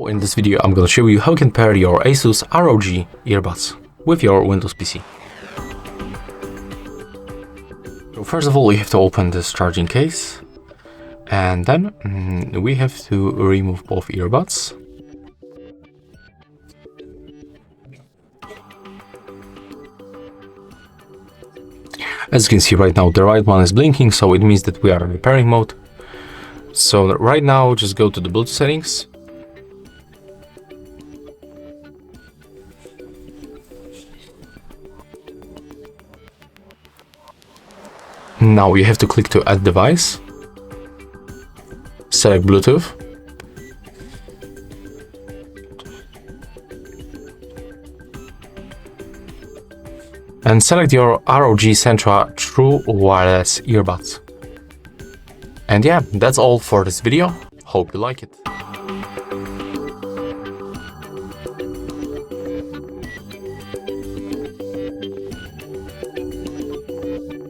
So in this video I'm going to show you how you can pair your ASUS ROG earbuds with your Windows PC. So first of all, you have to open this charging case, and then we have to remove both earbuds. As you can see right now, the right one is blinking, so it means that we are in repairing mode. So right now, just go to the Bluetooth settings. Now you have to click to add device. Select Bluetooth. And select your ROG Cetra True Wireless Earbuds. And yeah, that's all for this video. Hope you like it.